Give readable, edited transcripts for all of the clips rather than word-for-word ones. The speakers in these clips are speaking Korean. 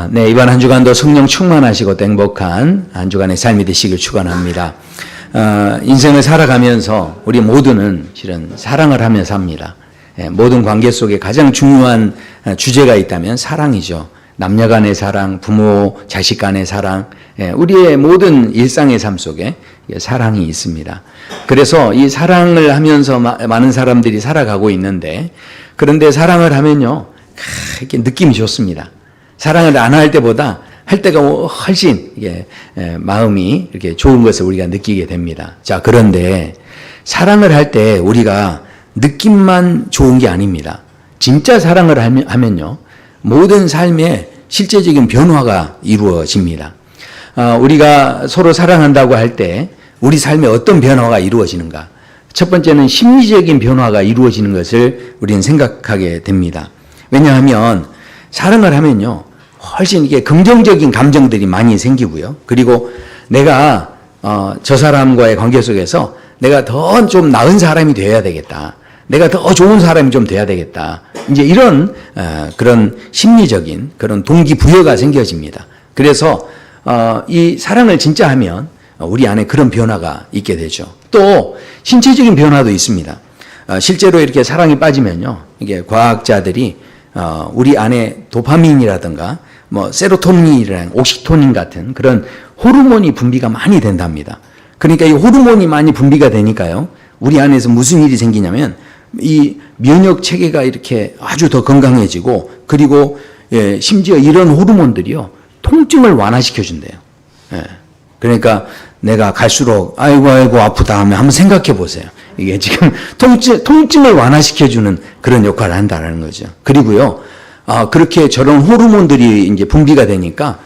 네, 이번 한 주간도 성령 충만하시고 행복한 한 주간의 삶이 되시길 축원합니다. 인생을 살아가면서 우리 모두는 실은 사랑을 하며 삽니다. 모든 관계 속에 가장 중요한 주제가 있다면 사랑이죠. 남녀 간의 사랑, 부모, 자식 간의 사랑, 우리의 모든 일상의 삶 속에 사랑이 있습니다. 그래서 이 사랑을 하면서 많은 사람들이 살아가고 있는데, 그런데 사랑을 하면요, 이렇게 느낌이 좋습니다. 사랑을 안 할 때보다 할 때가 훨씬 마음이 이렇게 좋은 것을 우리가 느끼게 됩니다. 자, 그런데 사랑을 할 때 우리가 느낌만 좋은 게 아닙니다. 진짜 사랑을 하면요, 모든 삶에 실제적인 변화가 이루어집니다. 우리가 서로 사랑한다고 할 때 우리 삶에 어떤 변화가 이루어지는가? 첫 번째는 심리적인 변화가 이루어지는 것을 우리는 생각하게 됩니다. 왜냐하면 사랑을 하면요, 훨씬 이게 긍정적인 감정들이 많이 생기고요. 그리고 내가 저 사람과의 관계 속에서 내가 더 좀 나은 사람이 되어야 되겠다. 내가 더 좋은 사람이 좀 돼야 되겠다. 이제 이런 그런 심리적인 그런 동기부여가 생겨집니다. 그래서 이 사랑을 진짜 하면 우리 안에 그런 변화가 있게 되죠. 또 신체적인 변화도 있습니다. 실제로 이렇게 사랑이 빠지면요, 이게 과학자들이 우리 안에 도파민이라든가 세로토닌이랑 옥시토닌 같은 그런 호르몬이 분비가 많이 된답니다. 그러니까 이 호르몬이 많이 분비가 되니까요, 우리 안에서 무슨 일이 생기냐면 이 면역 체계가 이렇게 아주 더 건강해지고, 그리고 심지어 이런 호르몬들이요, 통증을 완화시켜 준대요. 그러니까 내가 갈수록 아이고 아프다 하면 한번 생각해 보세요. 이게 지금 통증을 완화시켜 주는 그런 역할을 한다는 거죠. 그리고요, 그렇게 저런 호르몬들이 이제 분비가 되니까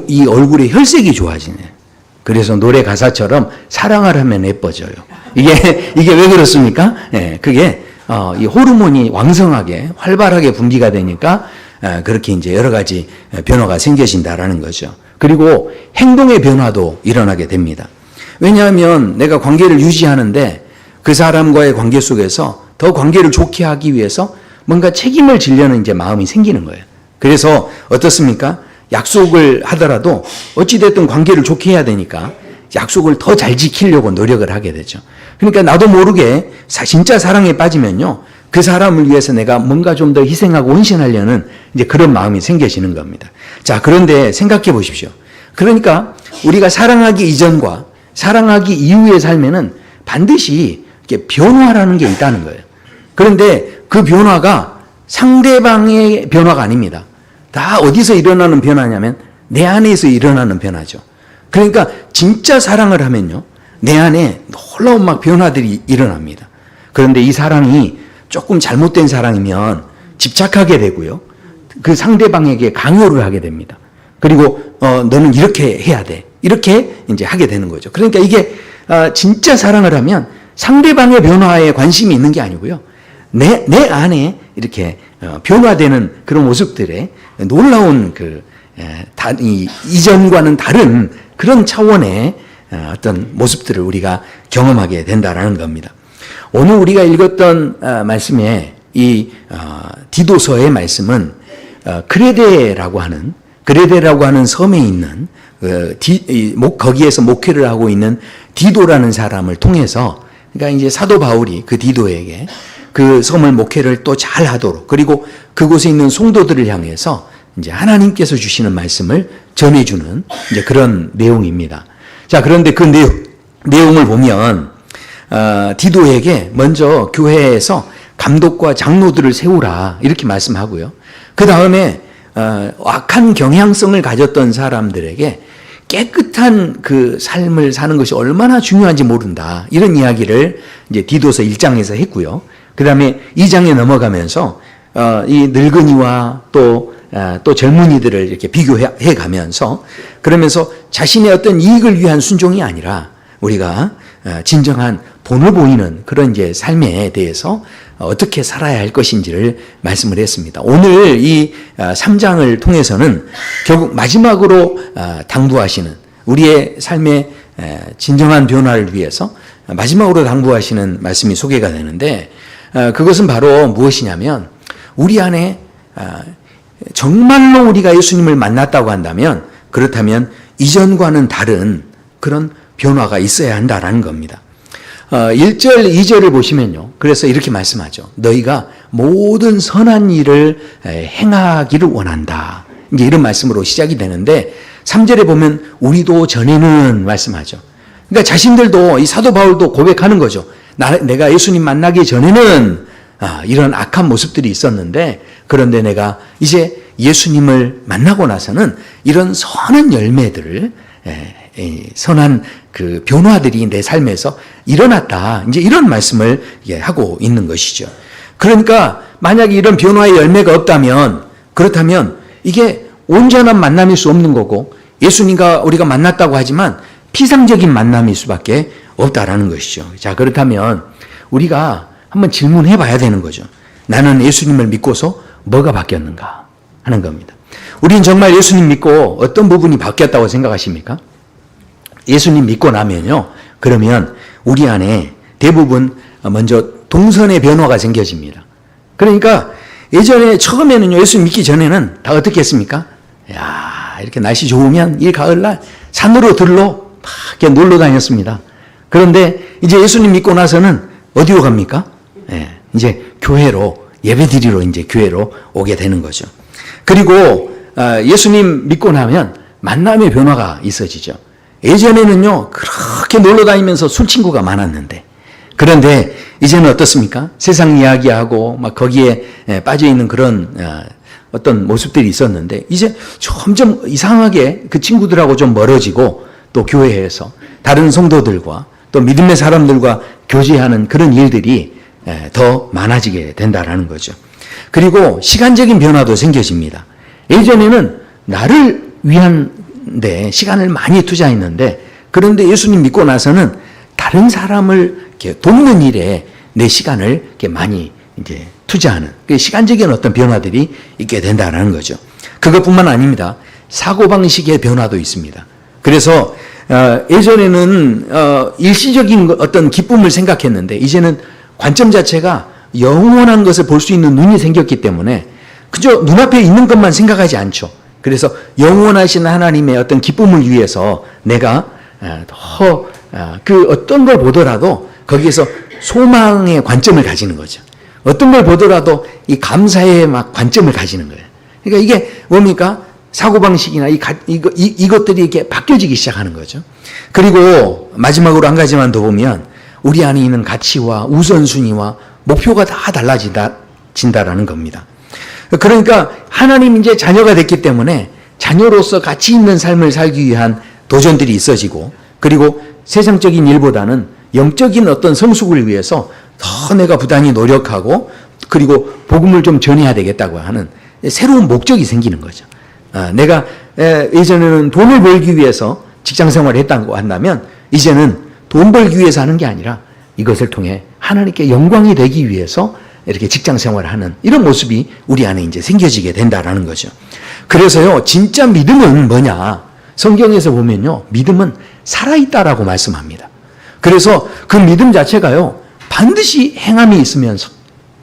이 얼굴의 혈색이 좋아지네요. 그래서 노래 가사처럼 사랑을 하면 예뻐져요. 이게 왜 그렇습니까? 그게 이 호르몬이 왕성하게 활발하게 분비가 되니까 그렇게 이제 여러 가지 변화가 생겨진다라는 거죠. 그리고 행동의 변화도 일어나게 됩니다. 왜냐하면 내가 관계를 유지하는데 그 사람과의 관계 속에서 더 관계를 좋게 하기 위해서 뭔가 책임을 지려는 이제 마음이 생기는 거예요. 그래서 어떻습니까? 약속을 하더라도 어찌됐든 관계를 좋게 해야 되니까 약속을 더 잘 지키려고 노력을 하게 되죠. 그러니까 나도 모르게 진짜 사랑에 빠지면요, 그 사람을 위해서 내가 뭔가 좀 더 희생하고 헌신하려는 이제 그런 마음이 생겨지는 겁니다. 자, 그런데 생각해 보십시오. 그러니까 우리가 사랑하기 이전과 사랑하기 이후의 삶에는 반드시 이렇게 변화라는 게 있다는 거예요. 그런데 그 변화가 상대방의 변화가 아닙니다. 다 어디서 일어나는 변화냐면 내 안에서 일어나는 변화죠. 그러니까 진짜 사랑을 하면요, 내 안에 놀라운 막 변화들이 일어납니다. 그런데 이 사랑이 조금 잘못된 사랑이면 집착하게 되고요, 그 상대방에게 강요를 하게 됩니다. 그리고 너는 이렇게 해야 돼, 이렇게 이제 하게 되는 거죠. 그러니까 이게 진짜 사랑을 하면 상대방의 변화에 관심이 있는 게 아니고요, 내 안에 이렇게 변화되는 그런 모습들에 놀라운 이전과는 다른 그런 차원의 어떤 모습들을 우리가 경험하게 된다라는 겁니다. 오늘 우리가 읽었던 말씀에 이 디도서의 말씀은 그레데라고 하는 섬에 있는 거기에서 목회를 하고 있는 디도라는 사람을 통해서, 그러니까 이제 사도 바울이 그 디도에게 그 섬을 목회를 또 잘 하도록, 그리고 그곳에 있는 성도들을 향해서 이제 하나님께서 주시는 말씀을 전해주는 이제 그런 내용입니다. 자, 그런데 그 내용을 보면 디도에게 먼저 교회에서 감독과 장로들을 세우라 이렇게 말씀하고요. 그 다음에 악한 경향성을 가졌던 사람들에게 깨끗한 그 삶을 사는 것이 얼마나 중요한지 모른다, 이런 이야기를 이제 디도서 1장에서 했고요. 그 다음에 2장에 넘어가면서 이 늙은이와 또 젊은이들을 이렇게 비교해 가면서, 그러면서 자신의 어떤 이익을 위한 순종이 아니라 우리가 진정한 본을 보이는 그런 이제 삶에 대해서 어떻게 살아야 할 것인지를 말씀을 했습니다. 오늘 이 3장을 통해서는 결국 마지막으로 당부하시는, 우리의 삶의 진정한 변화를 위해서 마지막으로 당부하시는 말씀이 소개가 되는데, 그것은 바로 무엇이냐면 우리 안에 정말로 우리가 예수님을 만났다고 한다면 그렇다면 이전과는 다른 그런 변화가 있어야 한다라는 겁니다. 1절, 2절을 보시면요. 그래서 이렇게 말씀하죠. 너희가 모든 선한 일을 행하기를 원한다. 이제 이런 말씀으로 시작이 되는데 3절에 보면 우리도 전에는 말씀하죠. 그러니까 자신들도 이 사도 바울도 고백하는 거죠. 내가 예수님 만나기 전에는 이런 악한 모습들이 있었는데 그런데 내가 이제 예수님을 만나고 나서는 이런 선한 열매들을 선한 그 변화들이 내 삶에서 일어났다. 이제 이런 말씀을 하고 있는 것이죠. 그러니까 만약에 이런 변화의 열매가 없다면 그렇다면 이게 온전한 만남일 수 없는 거고 예수님과 우리가 만났다고 하지만 피상적인 만남일 수밖에 없다라는 것이죠. 자, 그렇다면 우리가 한번 질문해 봐야 되는 거죠. 나는 예수님을 믿고서 뭐가 바뀌었는가 하는 겁니다. 우리는 정말 예수님 믿고 어떤 부분이 바뀌었다고 생각하십니까? 예수님 믿고 나면요. 그러면 우리 안에 대부분 먼저 동선의 변화가 생겨집니다. 그러니까 예전에 처음에는요. 예수님 믿기 전에는 다 어떻게 했습니까? 야, 이렇게 날씨 좋으면 이 가을날 산으로 들러 막 이렇게 놀러 다녔습니다. 그런데 이제 예수님 믿고 나서는 어디로 갑니까? 이제 교회로 예배드리러 이제 교회로 오게 되는 거죠. 그리고 예수님 믿고 나면 만남의 변화가 있어지죠. 예전에는요 그렇게 놀러 다니면서 술 친구가 많았는데 그런데 이제는 어떻습니까? 세상 이야기하고 막 거기에 빠져 있는 그런 어떤 모습들이 있었는데 이제 점점 이상하게 그 친구들하고 좀 멀어지고 또 교회에서 다른 성도들과 또 믿음의 사람들과 교제하는 그런 일들이 더 많아지게 된다라는 거죠. 그리고 시간적인 변화도 생겨집니다. 예전에는 나를 위한 데 시간을 많이 투자했는데 그런데 예수님 믿고 나서는 다른 사람을 이렇게 돕는 일에 내 시간을 이렇게 많이 이제 투자하는 그 시간적인 어떤 변화들이 있게 된다는 거죠. 그것뿐만 아닙니다. 사고방식의 변화도 있습니다. 그래서 예전에는 일시적인 어떤 기쁨을 생각했는데 이제는 관점 자체가 영원한 것을 볼 수 있는 눈이 생겼기 때문에 그저 눈앞에 있는 것만 생각하지 않죠. 그래서 영원하신 하나님의 어떤 기쁨을 위해서 내가 더 그 어떤 걸 보더라도 거기에서 소망의 관점을 가지는 거죠. 어떤 걸 보더라도 이 감사의 막 관점을 가지는 거예요. 그러니까 이게 뭡니까? 사고방식이나 이것들이 이렇게 바뀌어지기 시작하는 거죠. 그리고 마지막으로 한 가지만 더 보면 우리 안에 있는 가치와 우선순위와 목표가 다 달라진다라는 겁니다. 그러니까 하나님 이제 자녀가 됐기 때문에 자녀로서 가치 있는 삶을 살기 위한 도전들이 있어지고 그리고 세상적인 일보다는 영적인 어떤 성숙을 위해서 더 내가 부단히 노력하고 그리고 복음을 좀 전해야 되겠다고 하는 새로운 목적이 생기는 거죠. 내가 예전에는 돈을 벌기 위해서 직장 생활을 했다고 한다면 이제는 돈 벌기 위해서 하는 게 아니라 이것을 통해 하나님께 영광이 되기 위해서 이렇게 직장 생활을 하는 이런 모습이 우리 안에 이제 생겨지게 된다라는 거죠. 그래서요, 진짜 믿음은 뭐냐? 성경에서 보면요, 믿음은 살아있다라고 말씀합니다. 그래서 그 믿음 자체가요, 반드시 행함이 있으면서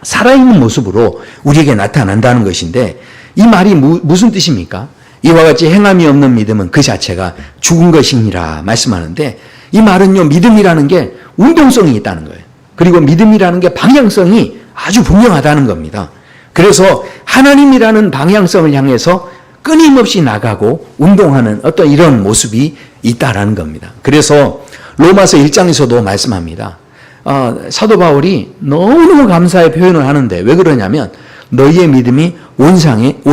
살아있는 모습으로 우리에게 나타난다는 것인데 이 말이 무슨 뜻입니까? 이와 같이 행함이 없는 믿음은 그 자체가 죽은 것이니라 말씀하는데 이 말은요, 믿음이라는 게 운동성이 있다는 거예요. 그리고 믿음이라는 게 방향성이 아주 분명하다는 겁니다. 그래서 하나님이라는 방향성을 향해서 끊임없이 나가고 운동하는 어떤 이런 모습이 있다라는 겁니다. 그래서 로마서 1장에서도 말씀합니다. 사도 바울이 너무너무 감사의 표현을 하는데 왜 그러냐면 너희의 믿음이 온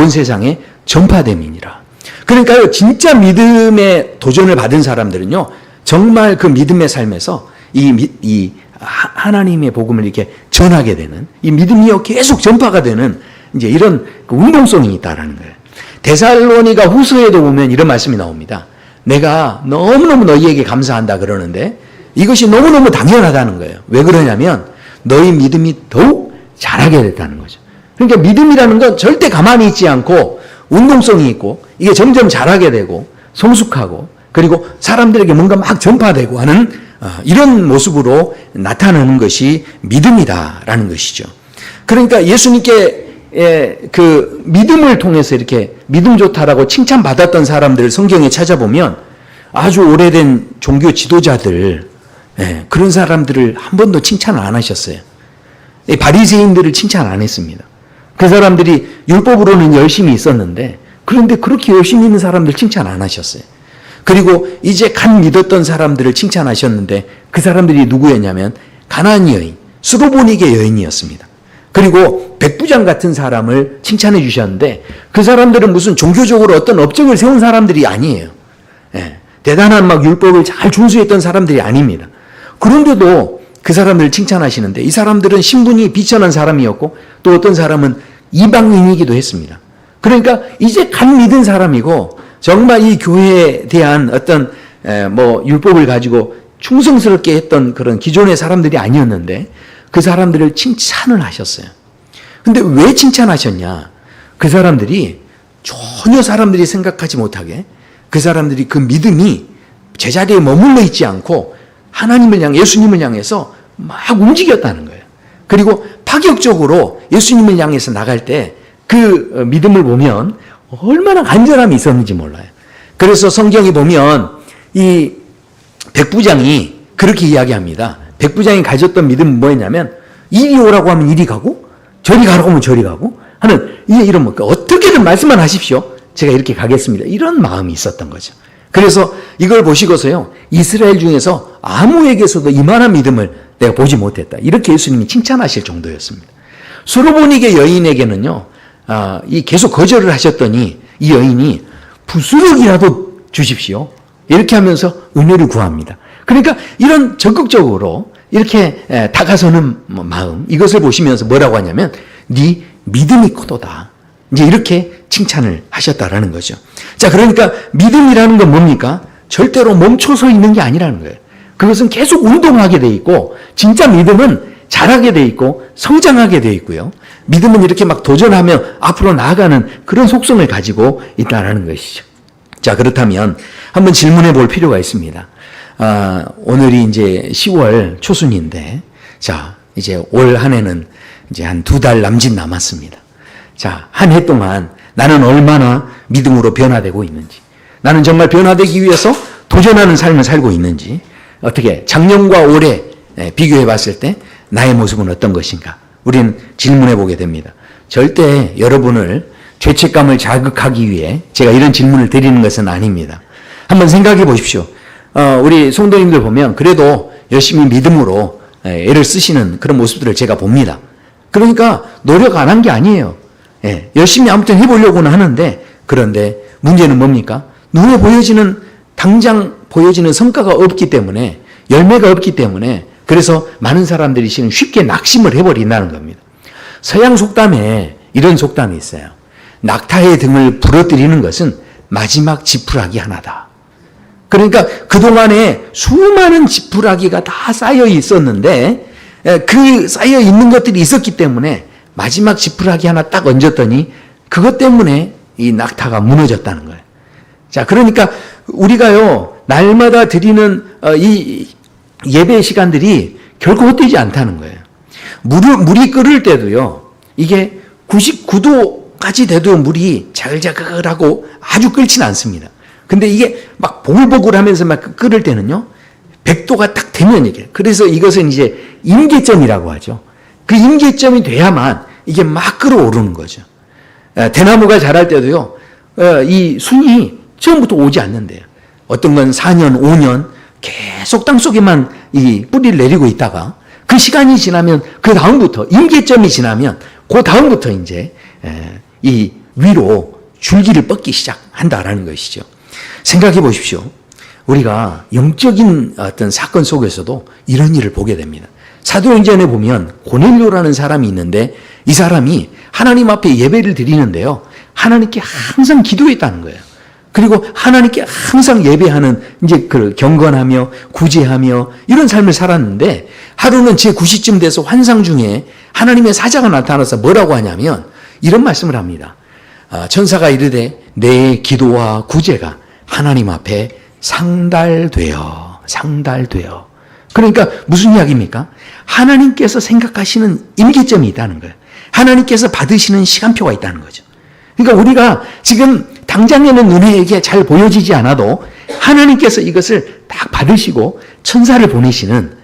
세상에 전파됨이니라. 그러니까요, 진짜 믿음의 도전을 받은 사람들은요, 정말 그 믿음의 삶에서 이 하나님의 복음을 이렇게 전하게 되는 이 믿음이요 계속 전파가 되는 이제 이런 그 운동성이 있다라는 거예요. 데살로니가 후서에도 보면 이런 말씀이 나옵니다. 내가 너무너무 너희에게 감사한다 그러는데 이것이 너무너무 당연하다는 거예요. 왜 그러냐면 너희 믿음이 더욱 자라게 됐다는 거죠. 그러니까 믿음이라는 건 절대 가만히 있지 않고 운동성이 있고 이게 점점 자라게 되고 성숙하고 그리고 사람들에게 뭔가 막 전파되고 하는 이런 모습으로 나타나는 것이 믿음이다라는 것이죠. 그러니까 예수님께 그 믿음을 통해서 이렇게 믿음 좋다라고 칭찬받았던 사람들을 성경에 찾아보면 아주 오래된 종교 지도자들, 그런 사람들을 한 번도 칭찬을 안 하셨어요. 바리새인들을 칭찬 안 했습니다. 그 사람들이 율법으로는 열심히 있었는데, 그런데 그렇게 열심히 있는 사람들 칭찬 안 하셨어요. 그리고 이제 간 믿었던 사람들을 칭찬하셨는데, 그 사람들이 누구였냐면 가나안 여인, 수로보니게 여인이었습니다. 그리고 백부장 같은 사람을 칭찬해 주셨는데, 그 사람들은 무슨 종교적으로 어떤 업적을 세운 사람들이 아니에요. 대단한 막 율법을 잘 준수했던 사람들이 아닙니다. 그런데도 그 사람들을 칭찬하시는데, 이 사람들은 신분이 비천한 사람이었고 또 어떤 사람은 이방인이기도 했습니다. 그러니까 이제 간 믿은 사람이고 정말 이 교회에 대한 어떤 율법을 가지고 충성스럽게 했던 그런 기존의 사람들이 아니었는데 그 사람들을 칭찬을 하셨어요. 근데 왜 칭찬하셨냐? 그 사람들이 전혀 사람들이 생각하지 못하게 그 사람들이 그 믿음이 제자리에 머물러 있지 않고 하나님을 향해, 예수님을 향해서 막 움직였다는 거예요. 그리고 파격적으로 예수님을 향해서 나갈 때 그 믿음을 보면 얼마나 간절함이 있었는지 몰라요. 그래서 성경에 보면 이 백부장이 그렇게 이야기합니다. 백부장이 가졌던 믿음은 뭐였냐면 이리 오라고 하면 이리 가고 저리 가라고 하면 저리 가고 하는 이런 어떻게든 말씀만 하십시오. 제가 이렇게 가겠습니다. 이런 마음이 있었던 거죠. 그래서 이걸 보시고서요, 이스라엘 중에서 아무에게서도 이만한 믿음을 내가 보지 못했다. 이렇게 예수님이 칭찬하실 정도였습니다. 수로보니게 여인에게는요, 이 계속 거절을 하셨더니 이 여인이 부스럭이라도 주십시오. 이렇게 하면서 은혜를 구합니다. 그러니까 이런 적극적으로 이렇게 다가서는 마음, 이것을 보시면서 뭐라고 하냐면 네 믿음이 크도다. 이제 이렇게 칭찬을 하셨다라는 거죠. 자, 그러니까 믿음이라는 건 뭡니까? 절대로 멈춰서 있는 게 아니라는 거예요. 그것은 계속 운동하게 돼 있고, 진짜 믿음은 자라게 돼 있고 성장하게 돼 있고요. 믿음은 이렇게 막 도전하며 앞으로 나아가는 그런 속성을 가지고 있다는 것이죠. 자, 그렇다면 한번 질문해 볼 필요가 있습니다. 오늘이 이제 10월 초순인데, 자, 이제 올 한 해는 이제 한 2달 남짓 남았습니다. 자, 한 해 동안 나는 얼마나 믿음으로 변화되고 있는지, 나는 정말 변화되기 위해서 도전하는 삶을 살고 있는지, 어떻게 작년과 올해 비교해 봤을 때 나의 모습은 어떤 것인가? 우리는 질문해 보게 됩니다. 절대 여러분을 죄책감을 자극하기 위해 제가 이런 질문을 드리는 것은 아닙니다. 한번 생각해 보십시오. 우리 성도님들 보면 그래도 열심히 믿음으로 애를 쓰시는 그런 모습들을 제가 봅니다. 그러니까 노력 안 한 게 아니에요. 열심히 아무튼 해보려고는 하는데, 그런데 문제는 뭡니까? 눈에 보여지는, 당장 보여지는 성과가 없기 때문에, 열매가 없기 때문에, 그래서 많은 사람들이 지금 쉽게 낙심을 해버린다는 겁니다. 서양 속담에 이런 속담이 있어요. 낙타의 등을 부러뜨리는 것은 마지막 지푸라기 하나다. 그러니까 그동안에 수많은 지푸라기가 다 쌓여 있었는데, 그 쌓여 있는 것들이 있었기 때문에 마지막 지푸라기 하나 딱 얹었더니 그것 때문에 이 낙타가 무너졌다는 거예요. 자, 그러니까 우리가요, 날마다 드리는 이 예배 시간들이 결코 헛되지 않다는 거예요. 물이 끓을 때도요, 이게 99도까지 돼도 물이 자글자글하고 아주 끓지는 않습니다. 근데 이게 막 보글보글 하면서 막 끓을 때는요, 100도가 딱 되면 이게. 그래서 이것은 이제 임계점이라고 하죠. 그 임계점이 돼야만 이게 막 끓어오르는 거죠. 대나무가 자랄 때도요, 이 순이 처음부터 오지 않는데요. 어떤 건 4년, 5년 계속 땅 속에만 이 뿌리를 내리고 있다가 그 시간이 지나면 그 다음부터, 임계점이 지나면 그 다음부터 이제 이 위로 줄기를 뻗기 시작한다라는 것이죠. 생각해 보십시오. 우리가 영적인 어떤 사건 속에서도 이런 일을 보게 됩니다. 사도행전에 보면 고넬료라는 사람이 있는데, 이 사람이 하나님 앞에 예배를 드리는데요, 하나님께 항상 기도했다는 거예요. 그리고 하나님께 항상 예배하는, 이제 그 경건하며 구제하며 이런 삶을 살았는데, 하루는 제 9시쯤 돼서 환상 중에 하나님의 사자가 나타나서 뭐라고 하냐면 이런 말씀을 합니다. 천사가 이르되 내 기도와 구제가 하나님 앞에 상달되어. 그러니까 무슨 이야기입니까? 하나님께서 생각하시는 임계점이 있다는 거예요. 하나님께서 받으시는 시간표가 있다는 거죠. 그러니까 우리가 지금 당장에는 눈에 이게 잘 보여지지 않아도 하나님께서 이것을 딱 받으시고 천사를 보내시는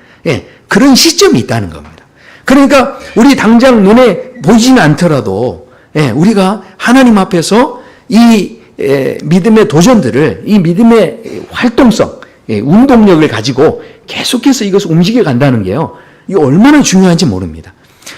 그런 시점이 있다는 겁니다. 그러니까 우리 당장 눈에 보이지는 않더라도 우리가 하나님 앞에서 이 믿음의 도전들을, 이 믿음의 활동성, 운동력을 가지고 계속해서 이것을 움직여 간다는 게요, 이거 얼마나 중요한지 모릅니다.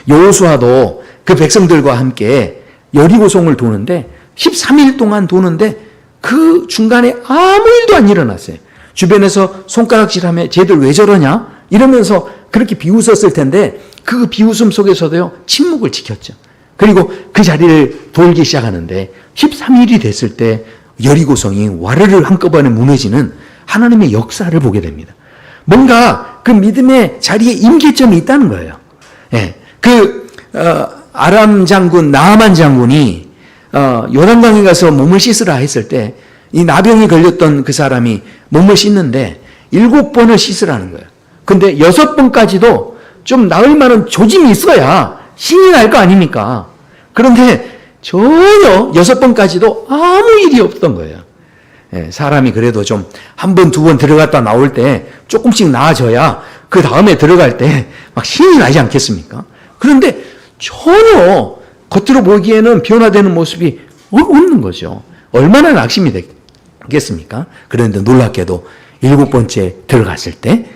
여호수아도 그 백성들과 함께 여리고성을 도는데 13일 동안 도는데 그 중간에 아무 일도 안 일어났어요. 주변에서 손가락질하며 쟤들 왜 저러냐 이러면서 그렇게 비웃었을 텐데 그 비웃음 속에서도요 침묵을 지켰죠. 그리고 그 자리를 돌기 시작하는데 13일이 됐을 때 여리고성이 와르르 한꺼번에 무너지는 하나님의 역사를 보게 됩니다. 뭔가 그 믿음의 자리에 임계점이 있다는 거예요. 아람 장군 나아만 장군이 요단강에 가서 몸을 씻으라 했을 때 이 나병이 걸렸던 그 사람이 몸을 씻는데 7번을 씻으라는 거예요. 근데 6번까지도 좀 나을 만한 조짐이 있어야 신이 날 거 아닙니까? 그런데 전혀 6번까지도 아무 일이 없던 거예요. 사람이 그래도 좀 한 번, 2번 들어갔다 나올 때 조금씩 나아져야 그 다음에 들어갈 때 막 신이 나지 않겠습니까? 그런데 전혀 겉으로 보기에는 변화되는 모습이 없는 거죠. 얼마나 낙심이 되겠습니까? 그런데 놀랍게도 7번째 들어갔을 때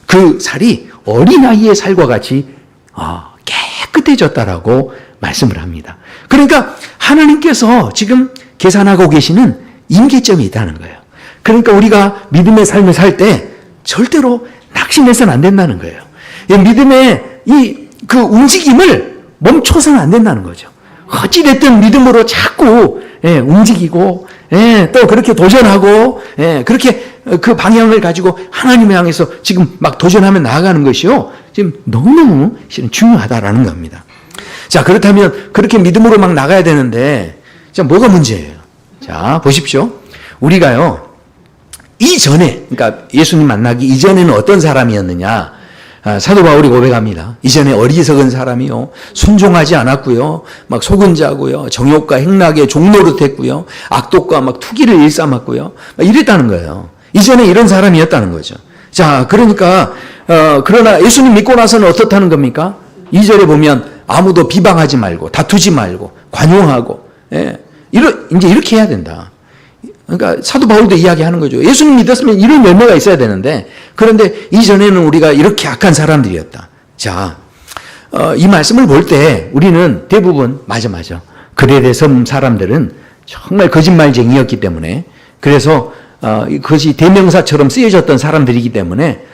그 살이 어린아이의 살과 같이 깨끗해졌다라고 말씀을 합니다. 그러니까 하나님께서 지금 계산하고 계시는 임계점이 있다는 거예요. 그러니까 우리가 믿음의 삶을 살 때 절대로 낙심해서는 안 된다는 거예요. 믿음의 그 움직임을 멈춰서는 안 된다는 거죠. 어찌됐든 믿음으로 자꾸 움직이고 또 그렇게 도전하고 그렇게 그 방향을 가지고 하나님을 향해서 지금 막 도전하며 나아가는 것이요 지금 너무너무 실은 중요하다라는 겁니다. 자, 그렇다면 그렇게 믿음으로 막 나가야 되는데 자, 뭐가 문제예요? 자, 보십시오. 우리가요 이전에, 그러니까 예수님 만나기 이전에는 어떤 사람이었느냐? 사도 바울이 고백합니다. 이전에 어리석은 사람이요, 순종하지 않았고요, 막 속은 자고요, 정욕과 행락에 종노릇했고요, 악독과 막 투기를 일삼았고요, 막 이랬다는 거예요. 이전에 이런 사람이었다는 거죠. 자, 그러니까 그러나 예수님 믿고 나서는 어떻다는 겁니까? 2절에 보면 아무도 비방하지 말고 다투지 말고 관용하고 이제 이렇게 해야 된다. 그러니까 사도 바울도 이야기하는 거죠. 예수님 믿었으면 이런 열매가 있어야 되는데 그런데 이전에는 우리가 이렇게 악한 사람들이었다. 자, 이 말씀을 볼 때 우리는 대부분 맞아. 그레데 섬 사람들은 정말 거짓말쟁이였기 때문에 그래서 그것이 대명사처럼 쓰여졌던 사람들이기 때문에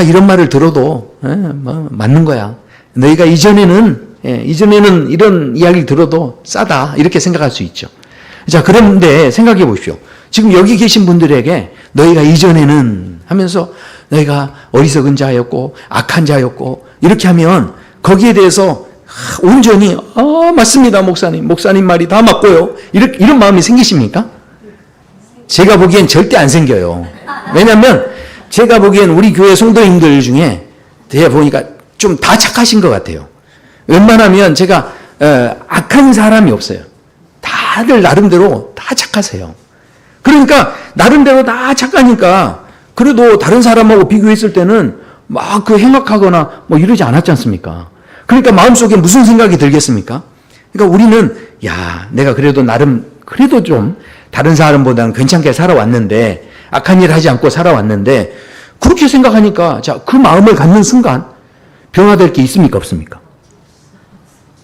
이런 말을 들어도 맞는 거야. 너희가 이전에는 이런 이야기를 들어도 싸다 이렇게 생각할 수 있죠. 자, 그런데 생각해 보십시오. 지금 여기 계신 분들에게 너희가 이전에는 하면서 너희가 어리석은 자였고 악한 자였고 이렇게 하면 거기에 대해서 온전히 맞습니다 목사님 말이 다 맞고요 이런 마음이 생기십니까? 제가 보기엔 절대 안 생겨요. 왜냐하면 제가 보기엔 우리 교회 성도님들 중에 제가 보니까 좀 다 착하신 것 같아요. 웬만하면 제가 악한 사람이 없어요. 다들 나름대로 다 착하세요. 그러니까 나름대로 다 착하니까 그래도 다른 사람하고 비교했을 때는 막 그 행악하거나 뭐 이러지 않았지 않습니까? 그러니까 마음속에 무슨 생각이 들겠습니까? 그러니까 우리는 내가 그래도 나름 그래도 좀 다른 사람보다는 괜찮게 살아왔는데 악한 일 하지 않고 살아왔는데 그렇게 생각하니까 자, 그 마음을 갖는 순간 변화될 게 있습니까 없습니까?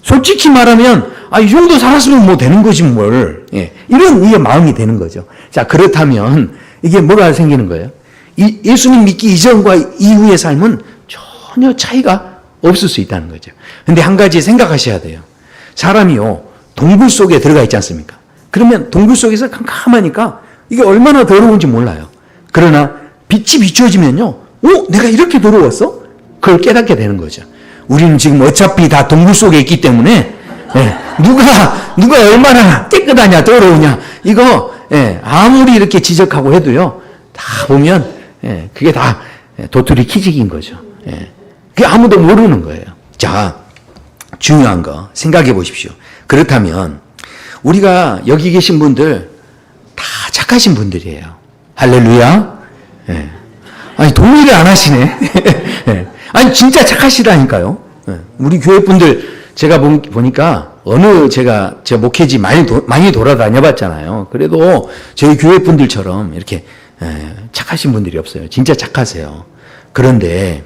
솔직히 말하면 이 정도 살았으면 뭐 되는 거지 뭘. 이런 이게 마음이 되는 거죠. 자, 그렇다면 이게 뭐가 생기는 거예요? 예수님 믿기 이전과 이후의 삶은 전혀 차이가 없을 수 있다는 거죠. 근데 한 가지 생각하셔야 돼요. 사람이요 동굴 속에 들어가 있지 않습니까? 그러면 동굴 속에서 캄캄하니까 이게 얼마나 더러운지 몰라요. 그러나 빛이 비춰지면요 내가 이렇게 더러웠어? 그걸 깨닫게 되는 거죠. 우리는 지금 어차피 다 동굴 속에 있기 때문에 누가 얼마나 깨끗하냐 더러우냐 이거 아무리 이렇게 지적하고 해도요 다 보면 그게 다 도토리 키직인 거죠. 그게 아무도 모르는 거예요. 자, 중요한 거 생각해 보십시오. 그렇다면 우리가 여기 계신 분들 다 착하신 분들이에요. 할렐루야. 예. 아니 동의를 안 하시네. 예. 아니 진짜 착하시다니까요. 예. 우리 교회 분들 제가 보니까 제가 목회지 많이 돌아다녀 봤잖아요. 그래도 저희 교회 분들처럼 이렇게 착하신 분들이 없어요. 진짜 착하세요. 그런데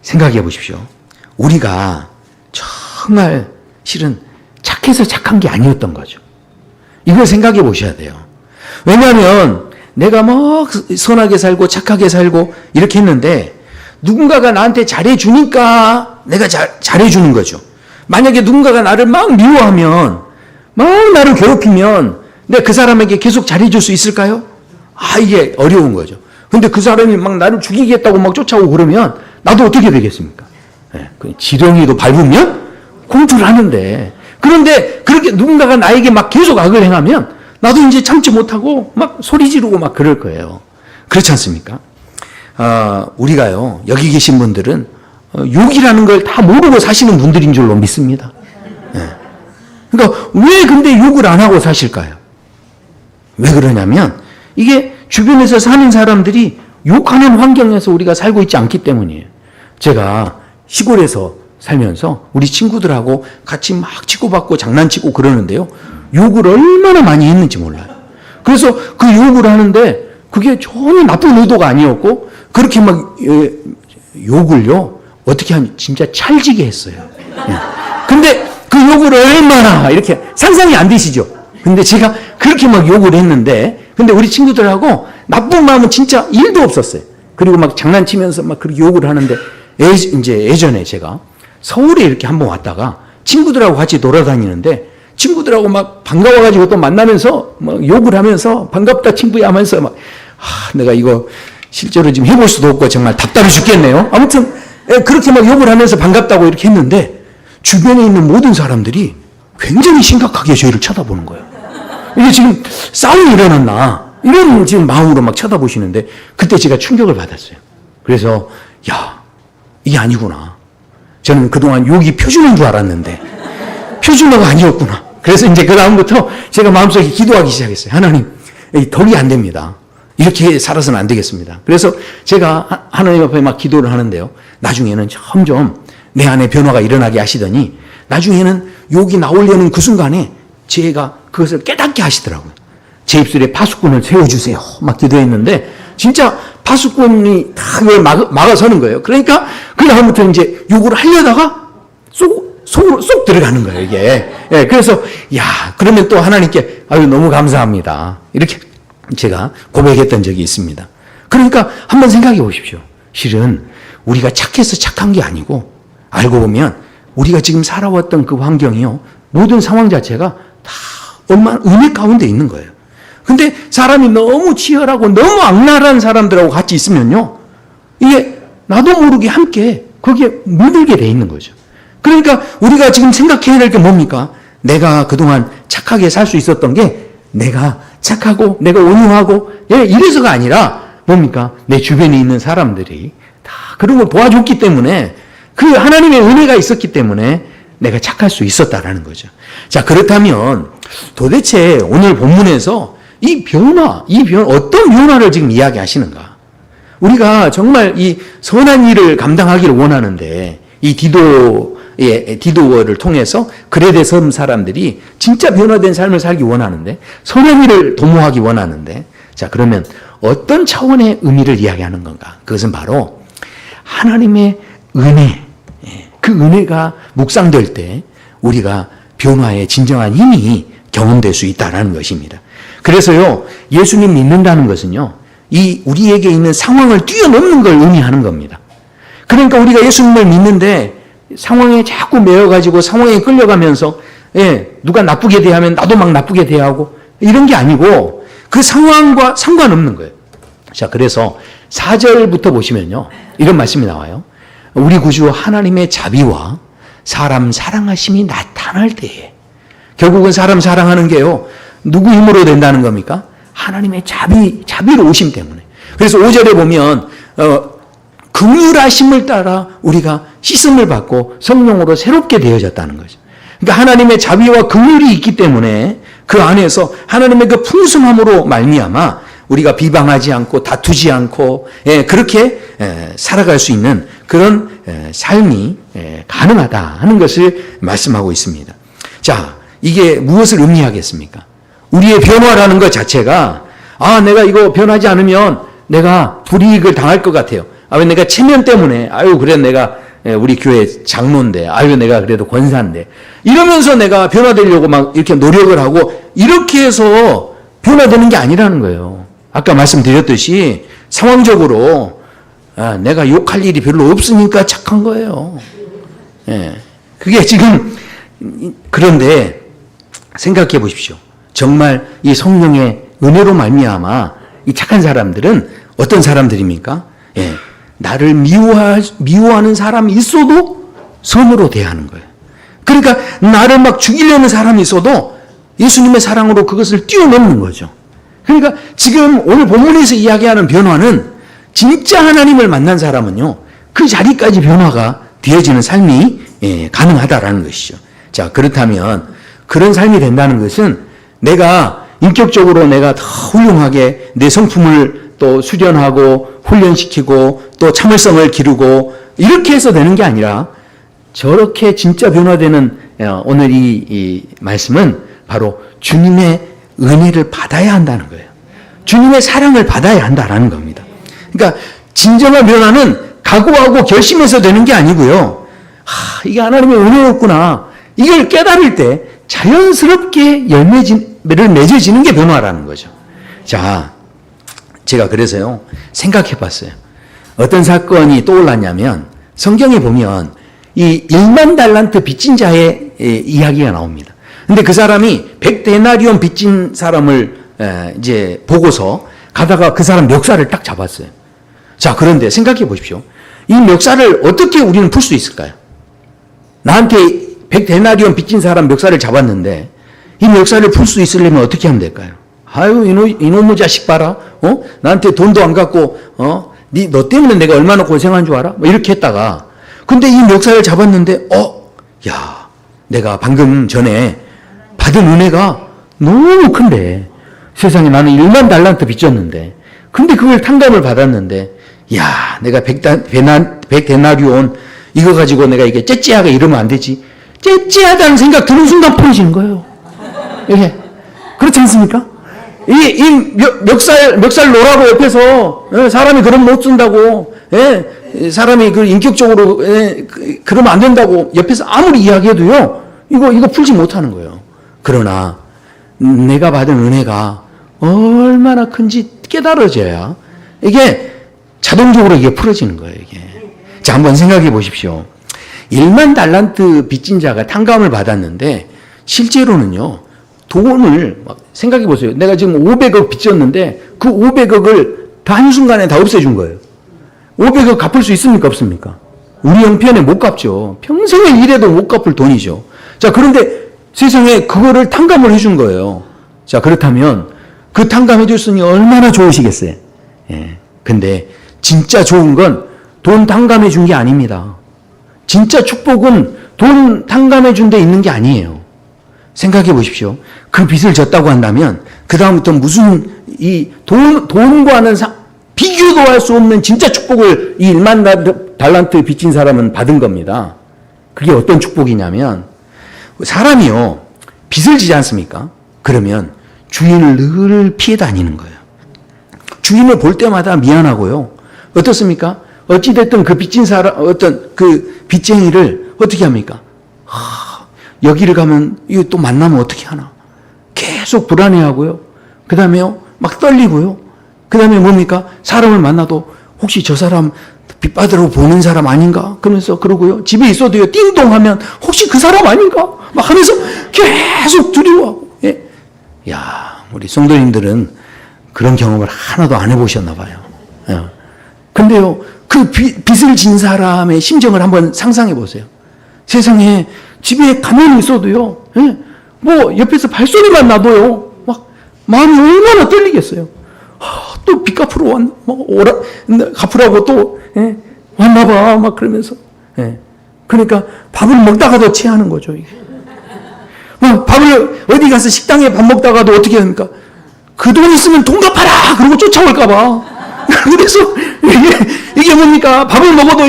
생각해 보십시오. 우리가 정말 실은 착해서 착한 게 아니었던 거죠. 이걸 생각해 보셔야 돼요. 왜냐하면 내가 막 선하게 살고 착하게 살고 이렇게 했는데 누군가가 나한테 잘해주니까 내가 잘해주는 거죠. 만약에 누군가가 나를 막 미워하면, 막 나를 괴롭히면 내가 그 사람에게 계속 잘해줄 수 있을까요? 이게 어려운 거죠. 근데 그 사람이 막 나를 죽이겠다고 막 쫓아오고 그러면 나도 어떻게 되겠습니까? 지렁이도 밟으면 공투를 하는데, 그런데 그렇게 누군가가 나에게 막 계속 악을 행하면 나도 이제 참지 못하고 막 소리 지르고 막 그럴 거예요. 그렇지 않습니까? 우리가요, 여기 계신 분들은 욕이라는 걸 다 모르고 사시는 분들인 줄로 믿습니다. 그러니까 왜 근데 욕을 안 하고 사실까요? 왜 그러냐면 이게 주변에서 사는 사람들이 욕하는 환경에서 우리가 살고 있지 않기 때문이에요. 제가 시골에서 살면서 우리 친구들하고 같이 막 치고받고 장난치고 그러는데요. 욕을 얼마나 많이 했는지 몰라요. 그래서 그 욕을 하는데 그게 전혀 나쁜 의도가 아니었고 그렇게 막 욕을요. 어떻게 하면 진짜 찰지게 했어요. 근데 그 욕을 얼마나 이렇게 상상이 안 되시죠? 근데 제가 그렇게 막 욕을 했는데 근데 우리 친구들하고 나쁜 마음은 진짜 1도 없었어요. 그리고 막 장난치면서 막 그렇게 욕을 하는데 이제 예전에 제가 서울에 이렇게 한번 왔다가 친구들하고 같이 돌아다니는데 친구들하고 막 반가워가지고 또 만나면서 막 욕을 하면서 반갑다 친구야 하면서 막 내가 이거 실제로 지금 해볼 수도 없고 정말 답답해 죽겠네요. 아무튼 그렇게 막 욕을 하면서 반갑다고 이렇게 했는데 주변에 있는 모든 사람들이 굉장히 심각하게 저희를 쳐다보는 거예요. 이게 지금 싸움이 일어났나 이런 지금 마음으로 막 쳐다보시는데 그때 제가 충격을 받았어요. 그래서 이게 아니구나. 저는 그동안 욕이 표준어인 줄 알았는데 표준어가 아니었구나. 그래서 이제 그 다음부터 제가 마음속에 기도하기 시작했어요. 하나님, 덕이 안 됩니다. 이렇게 살아서는 안 되겠습니다. 그래서 제가 하나님 앞에 막 기도를 하는데요. 나중에는 점점 내 안에 변화가 일어나게 하시더니 나중에는 욕이 나오려는 그 순간에 제가 그것을 깨닫게 하시더라고요. 제 입술에 파수꾼을 세워주세요. 막 기도했는데 진짜 파수꾼이 다 그걸 막아서는 거예요. 그러니까 그 다음부터 이제 욕을 하려다가 속으로 쏙 들어가는 거예요, 이게. 그래서 그러면 또 하나님께 너무 감사합니다. 이렇게 제가 고백했던 적이 있습니다. 그러니까 한번 생각해 보십시오. 실은 우리가 착해서 착한 게 아니고 알고 보면 우리가 지금 살아왔던 그 환경이요. 모든 상황 자체가 다 엄한 은혜 가운데 있는 거예요. 근데 사람이 너무 치열하고 너무 악랄한 사람들하고 같이 있으면요. 이게 나도 모르게 함께 거기에 물들게 돼 있는 거죠. 그러니까 우리가 지금 생각해야 될 게 뭡니까? 내가 그동안 착하게 살 수 있었던 게 내가 착하고 내가 온유하고 이래서가 아니라 뭡니까? 내 주변에 있는 사람들이 다 그런 걸 도와줬기 때문에 그 하나님의 은혜가 있었기 때문에 내가 착할 수 있었다라는 거죠. 자, 그렇다면 도대체 오늘 본문에서 이 변화, 어떤 변화를 지금 이야기하시는가? 우리가 정말 이 선한 일을 감당하기를 원하는데 이 디도어를 통해서 그레데 섬 사람들이 진짜 변화된 삶을 살기 원하는데 선한 일을 도모하기 원하는데 자, 그러면 어떤 차원의 의미를 이야기하는 건가? 그것은 바로 하나님의 은혜, 그 은혜가 묵상될 때 우리가 변화의 진정한 힘이 경험될 수 있다는 것입니다. 그래서요, 예수님 믿는다는 것은요, 이 우리에게 있는 상황을 뛰어넘는 걸 의미하는 겁니다. 그러니까 우리가 예수님을 믿는데 상황에 자꾸 매여가지고 상황에 끌려가면서 누가 나쁘게 대하면 나도 막 나쁘게 대하고 이런 게 아니고 그 상황과 상관없는 거예요. 자, 그래서 4절부터 보시면요, 이런 말씀이 나와요. 우리 구주 하나님의 자비와 사람 사랑하심이 나타날 때에 결국은 사람 사랑하는 게요, 누구 힘으로 된다는 겁니까? 하나님의 자비로우심 때문에. 그래서 5절에 보면 긍휼하심을 따라 우리가 씻음을 받고 성령으로 새롭게 되어졌다는 거죠. 그러니까 하나님의 자비와 긍휼이 있기 때문에 그 안에서 하나님의 그 풍성함으로 말미암아 우리가 비방하지 않고 다투지 않고 그렇게 살아갈 수 있는 그런 삶이 가능하다 하는 것을 말씀하고 있습니다. 자, 이게 무엇을 의미하겠습니까? 우리의 변화라는 것 자체가 내가 이거 변하지 않으면 내가 불이익을 당할 것 같아요. 왜 내가 체면 때문에 그래 내가 우리 교회 장로인데 내가 그래도 권사인데 이러면서 내가 변화되려고 막 이렇게 노력을 하고 이렇게 해서 변화되는 게 아니라는 거예요. 아까 말씀드렸듯이 상황적으로 내가 욕할 일이 별로 없으니까 착한 거예요. 그게 지금 그런데 생각해 보십시오. 정말 이 성령의 은혜로 말미암아 이 착한 사람들은 어떤 사람들입니까? 나를 미워하는 사람이 있어도 선으로 대하는 거예요. 그러니까 나를 막 죽이려는 사람이 있어도 예수님의 사랑으로 그것을 뛰어넘는 거죠. 그러니까 지금 오늘 본문에서 이야기하는 변화는 진짜 하나님을 만난 사람은요, 그 자리까지 변화가 되어지는 삶이 가능하다라는 것이죠. 자, 그렇다면 그런 삶이 된다는 것은 내가 인격적으로 내가 더 훌륭하게 내 성품을 또 수련하고 훈련시키고 또 참을성을 기르고 이렇게 해서 되는 게 아니라 저렇게 진짜 변화되는 오늘 이 말씀은 바로 주님의 은혜를 받아야 한다는 거예요. 주님의 사랑을 받아야 한다라는 겁니다. 그러니까 진정한 변화는 각오하고 결심해서 되는 게 아니고요. 이게 하나님의 은혜였구나. 이걸 깨달을 때 자연스럽게 열매를 맺어지는 게 변화라는 거죠. 자, 제가 그래서요 생각해 봤어요. 어떤 사건이 떠올랐냐면 성경에 보면 이 1만 달란트 빚진 자의 이야기가 나옵니다. 근데 그 사람이 100데나리온 빚진 사람을 이제 보고서 가다가 그 사람 멱살을 딱 잡았어요. 자, 그런데 생각해 보십시오. 이 멱살을 어떻게 우리는 풀 수 있을까요? 나한테 100데나리온 빚진 사람 멱살을 잡았는데 이 멱살을 풀 수 있으려면 어떻게 하면 될까요? 이놈의 자식 봐라. 나한테 돈도 안 갖고, 너 때문에 내가 얼마나 고생한 줄 알아? 뭐 이렇게 했다가, 근데 이 멱살을 잡았는데, 내가 방금 전에 받은 은혜가 너무 큰데, 세상에 나는 1만 달란트 빚졌는데, 근데 그걸 탕감을 받았는데, 내가 100데나리온, 이거 가지고 내가 이게 째째하게 이러면 안 되지. 째째하다는 생각 드는 순간 풀어지는 거예요. 이게. 그렇지 않습니까? 이 멱살 놓으라고 옆에서, 사람이 그럼 못 쓴다고, 사람이 그 인격적으로, 그러면 안 된다고 옆에서 아무리 이야기해도요, 이거 풀지 못하는 거예요. 그러나, 내가 받은 은혜가 얼마나 큰지 깨달아져야, 이게 자동적으로 이게 풀어지는 거예요, 이게. 자, 한번 생각해 보십시오. 1만 달란트 빚진 자가 탕감을 받았는데, 실제로는요, 돈을 생각해 보세요. 내가 지금 500억 빚졌는데 그 500억을 다 한순간에 다 없애준 거예요. 500억 갚을 수 있습니까? 없습니까? 우리 형편에 못 갚죠. 평생에 일해도 못 갚을 돈이죠. 자, 그런데 세상에 그거를 탕감을 해준 거예요. 자, 그렇다면 그 탕감해 줬으니 얼마나 좋으시겠어요? 근데 진짜 좋은 건 돈 탕감해 준 게 아닙니다. 진짜 축복은 돈 탕감해 준 데 있는 게 아니에요. 생각해 보십시오. 그 빚을 졌다고 한다면 그 다음부터 무슨 이 돈과는 비교도 할 수 없는 진짜 축복을 이 1만 달란트 빚진 사람은 받은 겁니다. 그게 어떤 축복이냐면 사람이요 빚을 지지 않습니까? 그러면 주인을 늘 피해 다니는 거예요. 주인을 볼 때마다 미안하고요. 어떻습니까? 어찌됐든 그 빚진 사람 어떤 그 빚쟁이를 어떻게 합니까? 여기를 가면 이거 또 만나면 어떻게 하나? 계속 불안해하고요. 그 다음에요, 막 떨리고요. 그 다음에 뭡니까? 사람을 만나도 혹시 저 사람 빚 받으러 보는 사람 아닌가? 그러면서 그러고요. 집에 있어도요, 띵동 하면 혹시 그 사람 아닌가? 막 하면서 계속 두려워하고. 우리 성도님들은 그런 경험을 하나도 안 해보셨나 봐요. 근데요, 그 빚을 진 사람의 심정을 한번 상상해 보세요. 세상에 집에 가만히 있어도요, 뭐 옆에서 발소리만 나도요, 막 마음이 얼마나 떨리겠어요. 또 빚 갚으러 갚으라고 또 왔나봐. 막 그러면서. 예. 그러니까 밥을 먹다가도 체하는 거죠, 이게. 밥을 어디 가서 식당에 밥 먹다가도 어떻게 합니까? 그 돈 있으면 돈 갚아라! 그러고 쫓아올까봐. 그래서 이게 뭡니까? 밥을 먹어도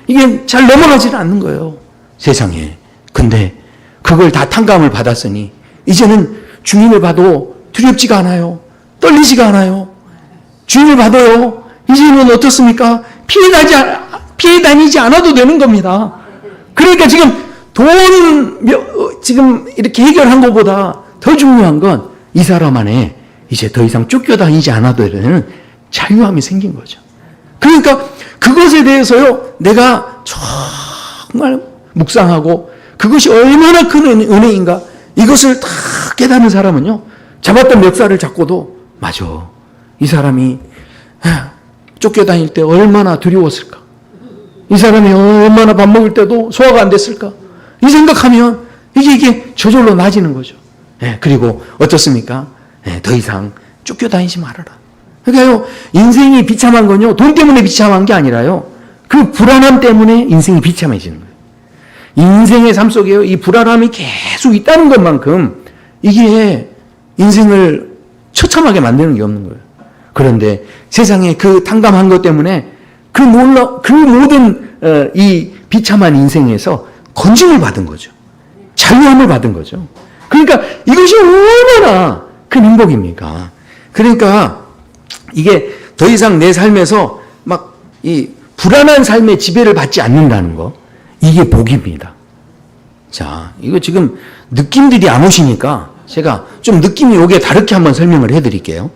이게 잘 넘어가지는 않는 거예요. 세상에. 근데 그걸 다 탕감을 받았으니 이제는 주님을 봐도 두렵지가 않아요. 떨리지가 않아요. 주님을 봐도요. 이제는 어떻습니까? 피해 다니지 않아도 되는 겁니다. 그러니까 지금 이렇게 해결한 것보다 더 중요한 건 이 사람 안에 이제 더 이상 쫓겨다니지 않아도 되는 자유함이 생긴 거죠. 그러니까 그것에 대해서요, 내가 정말 묵상하고 그것이 얼마나 큰 은혜인가 이것을 다 깨닫는 사람은요, 잡았던 멱살을 잡고도 맞아. 이 사람이 쫓겨다닐 때 얼마나 두려웠을까? 이 사람이 얼마나 밥 먹을 때도 소화가 안 됐을까? 이 생각하면 이게 저절로 나아지는 거죠. 그리고 어떻습니까? 더 이상 쫓겨다니지 말아라. 그러니까요, 인생이 비참한 건요, 돈 때문에 비참한 게 아니라요, 그 불안함 때문에 인생이 비참해지는 거예요. 인생의 삶 속에요, 이 불안함이 계속 있다는 것만큼 이게 인생을 처참하게 만드는 게 없는 거예요. 그런데 세상에 그 탕감한 것 때문에 그 모든 이 비참한 인생에서 건짐을 받은 거죠. 자유함을 받은 거죠. 그러니까 이것이 얼마나 큰 행복입니까? 그러니까 이게 더 이상 내 삶에서 막 이 불안한 삶의 지배를 받지 않는다는 거, 이게 복입니다. 자, 이거 지금 느낌들이 안 오시니까 제가 좀 느낌이 오게 다르게 한번 설명을 해드릴게요.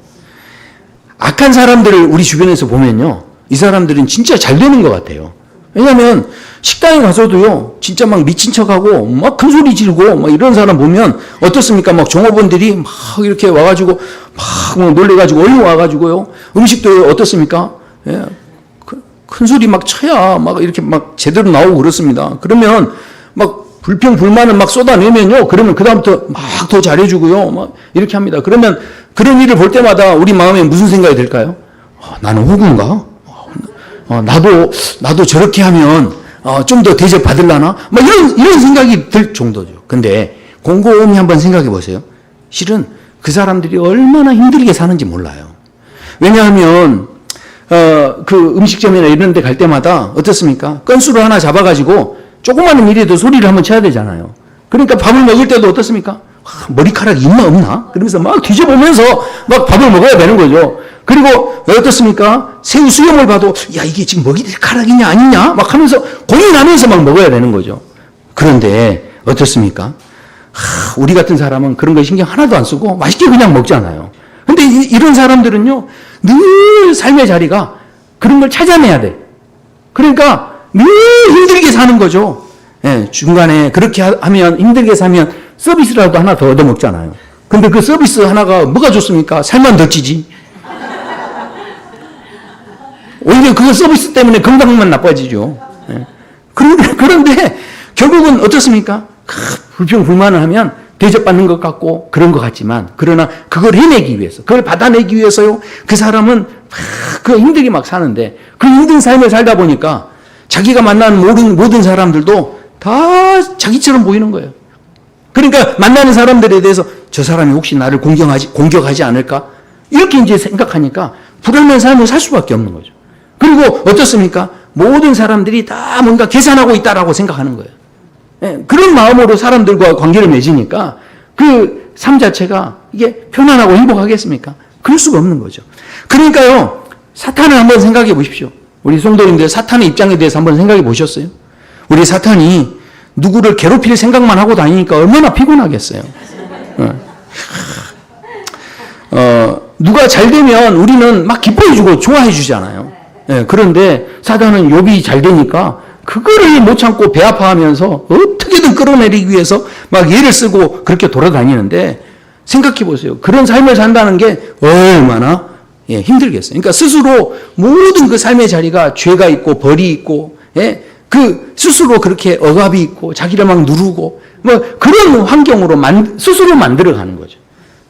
악한 사람들을 우리 주변에서 보면요, 이 사람들은 진짜 잘 되는 것 같아요. 왜냐하면 식당에 가서도요, 진짜 막 미친 척하고 막 큰 소리 지르고 막 이런 사람 보면 어떻습니까? 막 종업원들이 막 이렇게 와가지고 막 놀래가지고 얼른 와가지고요, 음식도 어떻습니까? 예, 큰 소리 막 쳐야 막 이렇게 막 제대로 나오고 그렇습니다. 그러면 막 불평불만을 막 쏟아내면요, 그러면 그다음부터 막 더 잘해주고요, 막 이렇게 합니다. 그러면 그런 일을 볼 때마다 우리 마음에 무슨 생각이 들까요? 나는 호구인가? 나도 저렇게 하면 좀 더 대접 받을라나? 막 이런 생각이 들 정도죠. 근데 곰곰이 한번 생각해 보세요. 실은 그 사람들이 얼마나 힘들게 사는지 몰라요. 왜냐하면 그 음식점이나 이런 데 갈 때마다 어떻습니까? 건수를 하나 잡아가지고 조그마한 일에도 소리를 한번 쳐야 되잖아요. 그러니까 밥을 먹을 때도 어떻습니까? 머리카락이 있나 없나? 그러면서 막 뒤져보면서 막 밥을 먹어야 되는 거죠. 그리고 어떻습니까? 새우 수염을 봐도 야, 이게 지금 머리카락이냐 아니냐? 막 하면서 고민하면서 막 먹어야 되는 거죠. 그런데 어떻습니까? 우리 같은 사람은 그런 거 신경 하나도 안 쓰고 맛있게 그냥 먹잖아요. 근데 이런 사람들은요, 늘 삶의 자리가 그런 걸 찾아내야 돼. 그러니까 늘 힘들게 사는 거죠. 중간에 그렇게 하면, 힘들게 사면 서비스라도 하나 더 얻어먹잖아요. 근데 그 서비스 하나가 뭐가 좋습니까? 살만 더 찌지. 오히려 그 서비스 때문에 건강만 나빠지죠. 그런데 결국은 어떻습니까? 불평불만을 하면 대접받는 것 같고 그런 것 같지만, 그러나 그걸 해내기 위해서, 그걸 받아내기 위해서요, 그 사람은 그 힘들게 막 사는데, 그 힘든 삶을 살다 보니까 자기가 만나는 모든 사람들도 다 자기처럼 보이는 거예요. 그러니까 만나는 사람들에 대해서 저 사람이 혹시 나를 공격하지 않을까? 이렇게 이제 생각하니까 불안한 삶을 살 수밖에 없는 거죠. 그리고 어떻습니까? 모든 사람들이 다 뭔가 계산하고 있다라고 생각하는 거예요. 그런 마음으로 사람들과 관계를 맺으니까 그 삶 자체가 이게 편안하고 행복하겠습니까? 그럴 수가 없는 거죠. 그러니까요, 사탄을 한번 생각해 보십시오. 우리 성도님들 사탄의 입장에 대해서 한번 생각해 보셨어요? 우리 사탄이 누구를 괴롭힐 생각만 하고 다니니까 얼마나 피곤하겠어요. 누가 잘 되면 우리는 막 기뻐해주고 좋아해주잖아요. 그런데 사탄은 욥이 잘 되니까 그거를 못 참고 배 아파하면서 어떻게든 끌어내리기 위해서 막 예를 쓰고 그렇게 돌아다니는데, 생각해 보세요. 그런 삶을 산다는 게 얼마나 힘들겠어요. 그러니까 스스로 모든 그 삶의 자리가 죄가 있고 벌이 있고, 그 스스로 그렇게 억압이 있고 자기를 막 누르고 뭐 그런 환경으로 스스로 만들어가는 거죠.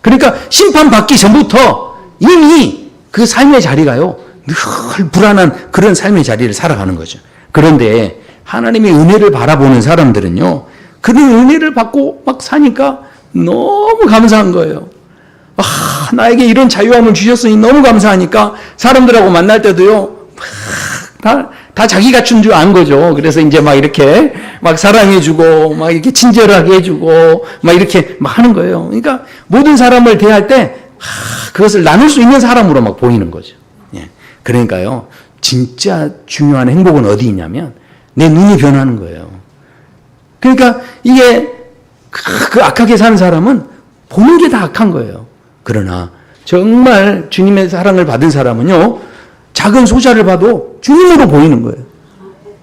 그러니까 심판받기 전부터 이미 그 삶의 자리가요, 늘 불안한 그런 삶의 자리를 살아가는 거죠. 그런데 하나님의 은혜를 바라보는 사람들은요, 그런 은혜를 받고 막 사니까 너무 감사한 거예요. 나에게 이런 자유함을 주셨으니 너무 감사하니까 사람들하고 만날 때도요, 다 자기 갖춘 줄 안 거죠. 그래서 이제 막 이렇게 막 사랑해주고, 막 이렇게 친절하게 해주고, 막 이렇게 막 하는 거예요. 그러니까 모든 사람을 대할 때 그것을 나눌 수 있는 사람으로 막 보이는 거죠. 예. 그러니까요, 진짜 중요한 행복은 어디 있냐면 내 눈이 변하는 거예요. 그러니까 이게 그 악하게 사는 사람은 보는 게 다 악한 거예요. 그러나 정말 주님의 사랑을 받은 사람은요, 작은 소자를 봐도 주님으로 보이는 거예요.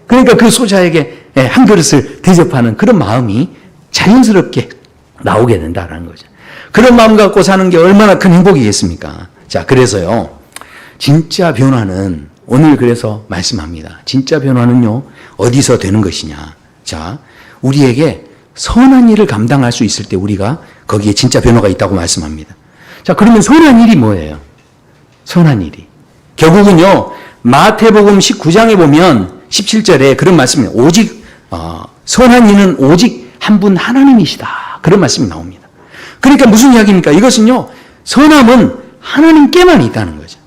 그러니까 그 소자에게 한 그릇을 대접하는 그런 마음이 자연스럽게 나오게 된다는 거죠. 그런 마음 갖고 사는 게 얼마나 큰 행복이겠습니까? 자, 그래서요, 진짜 변화는 오늘 그래서 말씀합니다. 진짜 변화는요, 어디서 되는 것이냐. 자, 우리에게 선한 일을 감당할 수 있을 때 우리가 거기에 진짜 변화가 있다고 말씀합니다. 자, 그러면 선한 일이 뭐예요? 선한 일이. 결국은요, 마태복음 19장에 보면 17절에 그런 말씀이 오직 선한 이는 오직 한 분 하나님이시다. 그런 말씀이 나옵니다. 그러니까 무슨 이야기입니까? 이것은요, 선함은 하나님께만 있다는 거죠.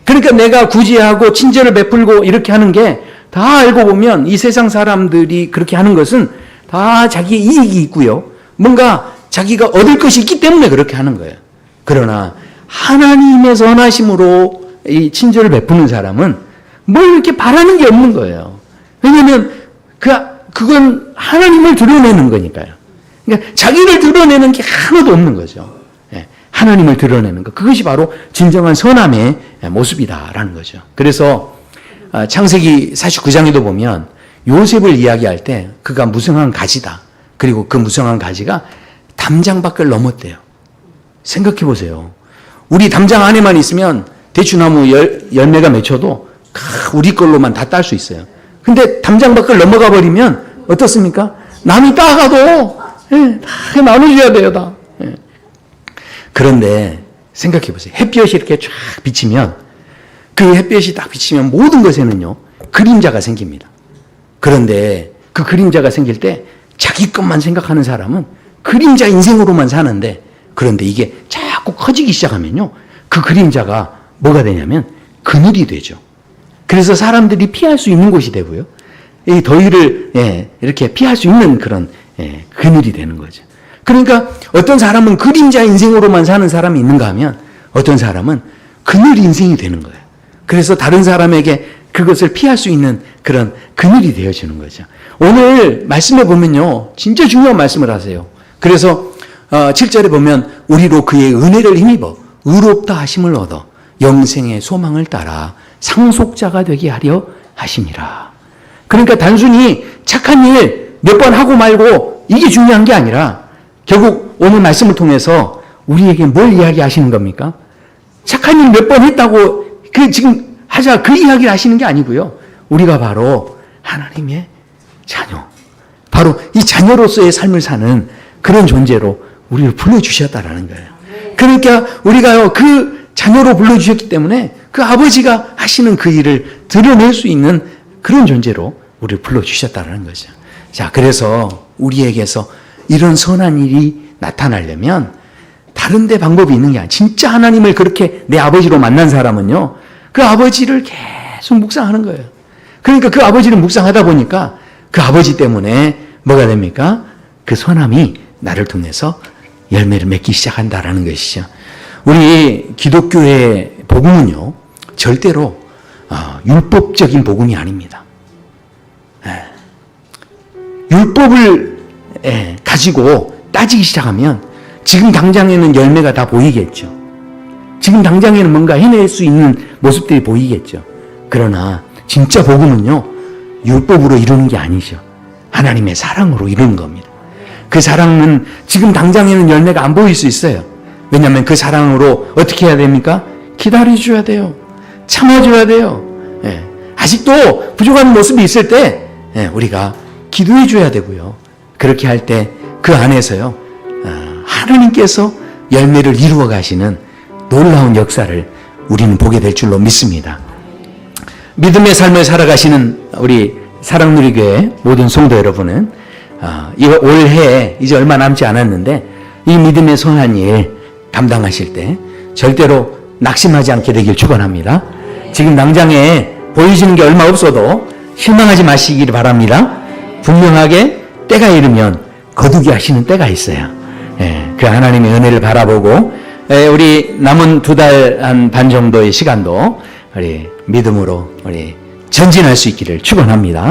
그러니까 내가 구제하고 친절을 베풀고 이렇게 하는 게 다 알고 보면 이 세상 사람들이 그렇게 하는 것은 다 자기의 이익이 있고요, 뭔가 자기가 얻을 것이 있기 때문에 그렇게 하는 거예요. 그러나 하나님의 선하심으로 이 친절을 베푸는 사람은 뭘 이렇게 바라는 게 없는 거예요. 왜냐하면 그건 하나님을 드러내는 거니까요. 그러니까 자기를 드러내는 게 하나도 없는 거죠. 하나님을 드러내는 것, 그것이 바로 진정한 선함의 모습이다라는 거죠. 그래서 창세기 49장에도 보면 요셉을 이야기할 때 그가 무성한 가지다. 그리고 그 무성한 가지가 담장 밖을 넘었대요. 생각해 보세요. 우리 담장 안에만 있으면 대추나무 열매가 맺혀도 우리 걸로만 다 딸 수 있어요. 근데 담장 밖을 넘어가 버리면 어떻습니까? 남이 따가도 다 나눠줘야 돼요, 다. 그런데 생각해 보세요. 햇볕이 이렇게 쫙 비치면, 그 햇볕이 딱 비치면 모든 것에는요, 그림자가 생깁니다. 그런데 그 그림자가 생길 때 자기 것만 생각하는 사람은 그림자 인생으로만 사는데, 그런데 이게 자꾸 커지기 시작하면요, 그 그림자가 뭐가 되냐면 그늘이 되죠. 그래서 사람들이 피할 수 있는 곳이 되고요, 이 더위를 이렇게 피할 수 있는 그런 그늘이 되는 거죠. 그러니까 어떤 사람은 그림자 인생으로만 사는 사람이 있는가 하면 어떤 사람은 그늘 인생이 되는 거예요. 그래서 다른 사람에게 그것을 피할 수 있는 그런 그늘이 되어지는 거죠. 오늘 말씀에 보면요, 진짜 중요한 말씀을 하세요. 그래서 7절에 보면 우리로 그의 은혜를 힘입어 의롭다 하심을 얻어 영생의 소망을 따라 상속자가 되게 하려 하심이라. 그러니까 단순히 착한 일 몇 번 하고 말고 이게 중요한 게 아니라 결국 오늘 말씀을 통해서 우리에게 뭘 이야기하시는 겁니까? 착한 일 몇 번 했다고 지금 하자 그 이야기를 하시는 게 아니고요, 우리가 바로 하나님의 자녀, 바로 이 자녀로서의 삶을 사는 그런 존재로 우리를 불러주셨다라는 거예요. 그러니까 우리가요, 그 자녀로 불러주셨기 때문에 그 아버지가 하시는 그 일을 드러낼 수 있는 그런 존재로 우리를 불러주셨다라는 거죠. 자, 그래서 우리에게서 이런 선한 일이 나타나려면 다른 데 방법이 있는 게 아니라, 진짜 하나님을 그렇게 내 아버지로 만난 사람은요, 그 아버지를 계속 묵상하는 거예요. 그러니까 그 아버지를 묵상하다 보니까 그 아버지 때문에 뭐가 됩니까? 그 선함이 나를 통해서 열매를 맺기 시작한다라는 것이죠. 우리 기독교의 복음은요, 절대로 율법적인 복음이 아닙니다. 율법을 가지고 따지기 시작하면 지금 당장에는 열매가 다 보이겠죠. 지금 당장에는 뭔가 해낼 수 있는 모습들이 보이겠죠. 그러나 진짜 복음은요, 율법으로 이루는 게 아니죠. 하나님의 사랑으로 이루는 겁니다. 그 사랑은 지금 당장에는 열매가 안 보일 수 있어요. 왜냐하면 그 사랑으로 어떻게 해야 됩니까? 기다려줘야 돼요. 참아줘야 돼요. 아직도 부족한 모습이 있을 때 우리가 기도해줘야 되고요. 그렇게 할 때 그 안에서요, 하나님께서 열매를 이루어 가시는 놀라운 역사를 우리는 보게 될 줄로 믿습니다. 믿음의 삶을 살아가시는 우리 사랑누리교회 모든 성도 여러분은 이 올해 이제 얼마 남지 않았는데 이 믿음의 선한 일 감당하실 때 절대로 낙심하지 않게 되길 축원합니다. 지금 당장에 보여지는 게 얼마 없어도 실망하지 마시기를 바랍니다. 분명하게 때가 이르면 거두게 하시는 때가 있어요. 그 하나님의 은혜를 바라보고 우리 남은 2달 반 정도의 시간도 우리 믿음으로 우리 전진할 수 있기를 축원합니다.